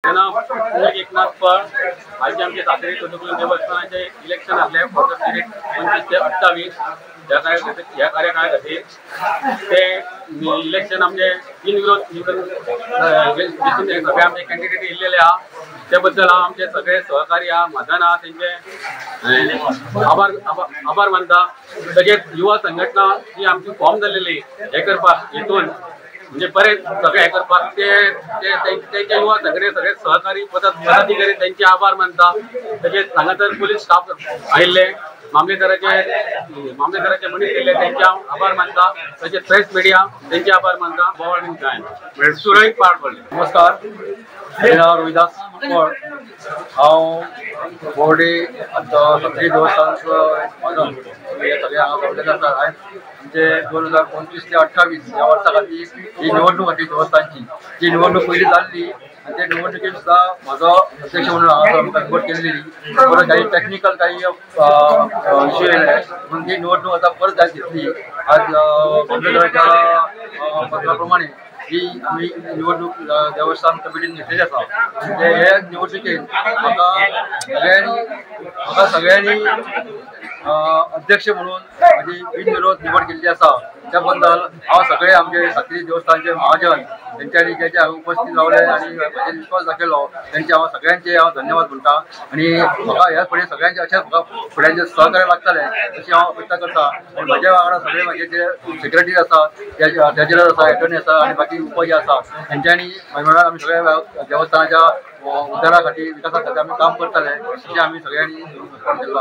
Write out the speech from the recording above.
त्यांना एकनाथ पण आज आमचे सातेरी कदुकुल देवस्थानाचे इलेक्शन असले 25 ते 28 या कार्यकाळाखातीर ते इलेक्शन आमचे बिनविरोध सगळे आमचे कॅन्डिडेट येयलेले आहा त्या बद्दल आमचे सगळे सहकारी आहा मदन आहा तेंचे आभार मानता। तशेंच युवा संघटना जी आमची फॉर्म जाल्लेली हे करपाक हेतून म्हणजे बरेच सगळे हे करपाक ते युवा सगळे सहकारी पदाधिकारी त्यांचे आभार मानता। तशेंच हांगासर पोलीस स्टाफ आयिल्ले मामलेदाराचे मनीस येयले त्यांचे आभार मानता। तशेंच प्रेस मिडिया त्यांचे आभार मानता। बोवाळीन गायन सुरळीत पार पडले। नमस्कार, माझे नाव रोहिदास कोळ। हांव बोर्डे सातेरी देवस्थानाचो मदन हे सगळे हांगा जमलेले आसा। आमचे 2025 ते 28 ह्या वर्सा खातीर ही निवडणूक आसली देवस्थानची। जी निवडणूक पयली जाल्ली आनी त्या निवडणुकेक सुद्दां म्हजो अध्यक्ष म्हणून हांगासर आमकां निवड केल्ली। परत काही टेक्निकल काही इश्यू येयले म्हणून ही निवडणूक आतां परत जायत घेतली। आज मामलेदाराच्या पत्रा प्रमाणे ही आम्ही निवडणूक देवस्थान कमिटीन घेतलेली आसा। म्हणजे हे निवडणुकेन म्हाका सगळ्यांनी अध्यक्ष म्हणून माझी बिनविरोध निवड केल्ली आसा। त्या बद्दल हांव सगळे आमचे सातेरी देवस्थानचे महाजन तेंच्यांनी जे उपस्थित रावले आनी म्हाजेर विश्वास दाखयलो तेंचे हांव सगळ्यांचे धन्यवाद म्हणटा। आनी म्हाका ह्या फुडें सगळ्यांचे अशें म्हाका फुड्यांचे सहकार्य लागतले अशी हांव अपेक्षा करता। आनी म्हाज्या वांगडा सगळे म्हाजे जे सेक्रेटरी आसा, ट्रेजरर आसा, एटर्नी आसा आनी बाकी उपजी आसा तेंच्यांनी म्हाज्या वांगडा आमी सगळ्या देवस्थानाच्या उद्दारा खातीर विकासा खातीर आमी काम करतले अशें आमी सगळ्यांनी केल्लो आसा।